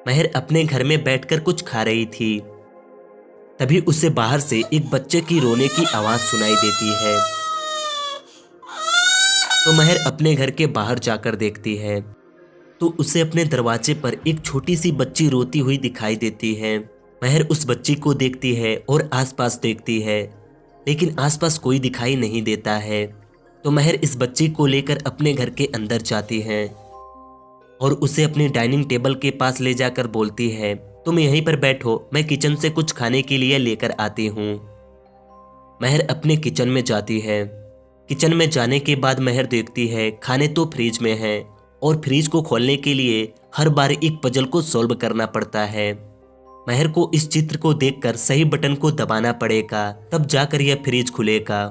महर अपने घर में बैठकर कुछ खा रही थी। तभी उसे बाहर से एक बच्चे की रोने की आवाज सुनाई देती है। तो महर अपने घर के बाहर जाकर देखती है तो उसे अपने दरवाजे पर एक छोटी सी बच्ची रोती हुई दिखाई देती है। महर उस बच्ची को देखती है और आसपास देखती है, लेकिन आसपास कोई दिखाई नहीं देता है। तो महर इस बच्ची को लेकर अपने घर के अंदर जाती है और उसे अपनी डाइनिंग टेबल के पास ले जाकर बोलती है, तुम यहीं पर बैठो, मैं किचन से कुछ खाने के लिए लेकर आती हूँ। महर अपने किचन में जाती है। किचन में जाने के बाद महर देखती है खाने तो फ्रिज में है और फ्रिज को खोलने के लिए हर बार एक पजल को सॉल्व करना पड़ता है। महर को इस चित्र को देखकर सही बटन को दबाना पड़ेगा, तब जाकर यह फ्रिज खुलेगा।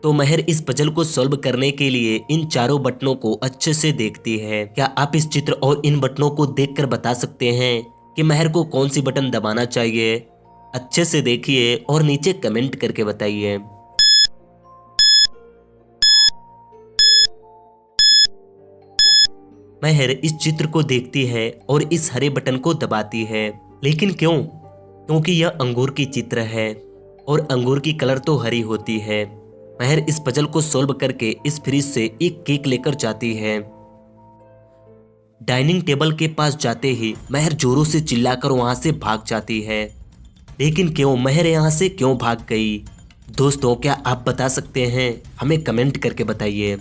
तो महर इस पजल को सॉल्व करने के लिए इन चारों बटनों को अच्छे से देखती है। क्या आप इस चित्र और इन बटनों को देखकर बता सकते हैं कि महर को कौन सी बटन दबाना चाहिए? अच्छे से देखिए और नीचे कमेंट करके बताइए। महर इस चित्र को देखती है और इस हरे बटन को दबाती है, लेकिन क्यों? क्योंकि यह अंगूर की चित्र है और अंगूर की कलर तो हरी होती है। महर इस पजल को सॉल्व करके इस फ्रिज से एक केक लेकर जाती है। डाइनिंग टेबल के पास जाते ही महर जोरों से चिल्लाकर वहां से भाग जाती है, लेकिन क्यों? महर यहां से क्यों भाग गई? दोस्तों, क्या आप बता सकते हैं? हमें कमेंट करके बताइए।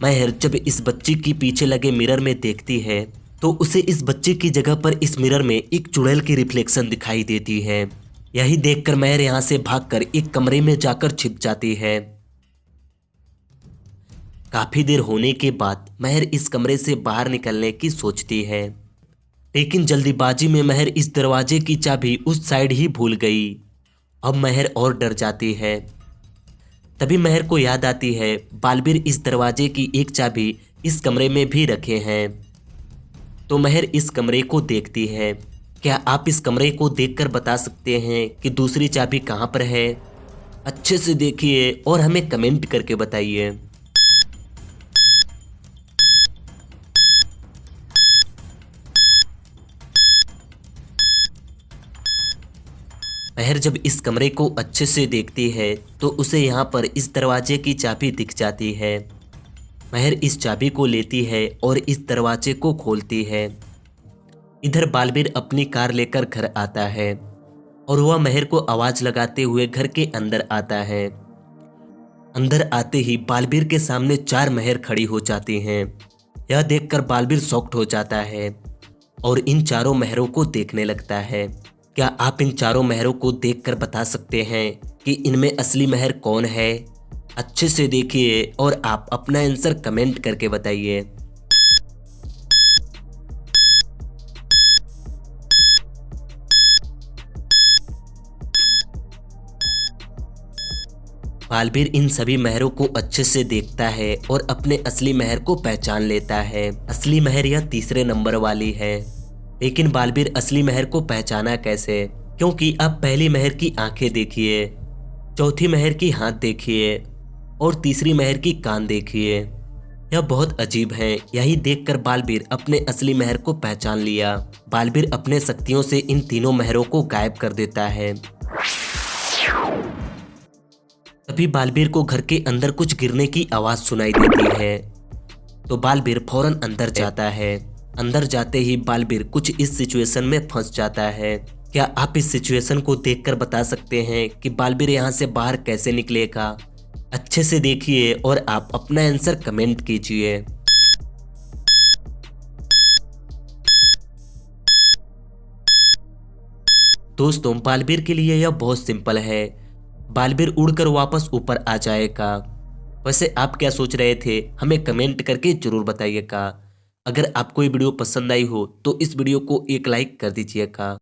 महर जब इस बच्ची की पीछे लगे मिरर में देखती है तो उसे इस बच्चे की जगह पर इस मिरर में एक चुड़ैल की रिफ्लेक्शन दिखाई देती है। यही देखकर महर यहां से भागकर एक कमरे में जाकर छिप जाती है। काफी देर होने के बाद महर इस कमरे से बाहर निकलने की सोचती है, लेकिन जल्दीबाजी में महर इस दरवाजे की चाबी उस साइड ही भूल गई। अब महर और डर जाती है। तभी महर को याद आती है बालबीर इस दरवाजे की एक चाबी इस कमरे में भी रखे हैं। तो महर इस कमरे को देखती है। क्या आप इस कमरे को देखकर बता सकते हैं कि दूसरी चाबी कहाँ पर है? अच्छे से देखिए और हमें कमेंट करके बताइए। महर जब इस कमरे को अच्छे से देखती है तो उसे यहाँ पर इस दरवाजे की चाबी दिख जाती है। महर इस चाबी को लेती है और इस दरवाजे को खोलती है। इधर बालबीर अपनी कार लेकर घर आता है और वह महर को आवाज लगाते हुए घर के अंदर आता है। अंदर आते ही बालबीर के सामने चार महर खड़ी हो जाती हैं। यह देखकर बालबीर शॉक्ड हो जाता है और इन चारों महरों को देखने लगता है। क्या आप इन चारों महरों को देखकर बता सकते हैं कि इनमें असली महर कौन है? अच्छे से देखिए और आप अपना आंसर कमेंट करके बताइए। बालबीर इन सभी महरों को अच्छे से देखता है और अपने असली महर को पहचान लेता है। असली महर यह तीसरे नंबर वाली है। लेकिन बालबीर असली महर को पहचाना कैसे? क्योंकि आप पहली महर की आंखें देखिए, चौथी महर की हाथ देखिए और तीसरी महर की कान देखिए। यह बहुत अजीब है। यही देखकर बालबीर अपने असली महर को पहचान लिया। बालबीर अपने शक्तियों से इन तीनों महरों को गायब कर देता है। तभी बालबीर को घर के अंदर कुछ गिरने की आवाज सुनाई देती है। तो बालबीर फौरन अंदर जाता है। अंदर जाते ही बालबीर कुछ इस सिचुएशन में फंस जाता है। क्या आप इस सिचुएशन को देखकर बता सकते हैं कि बालबीर यहाँ से बाहर कैसे निकलेगा? अच्छे से देखिए और आप अपना आंसर कमेंट कीजिए। दोस्तों, बालबीर के लिए यह बहुत सिंपल है। बालबीर उड़कर वापस ऊपर आ जाएगा। वैसे आप क्या सोच रहे थे? हमें कमेंट करके जरूर बताइएगा। अगर आपको ये वीडियो पसंद आई हो तो इस वीडियो को एक लाइक कर दीजिएगा।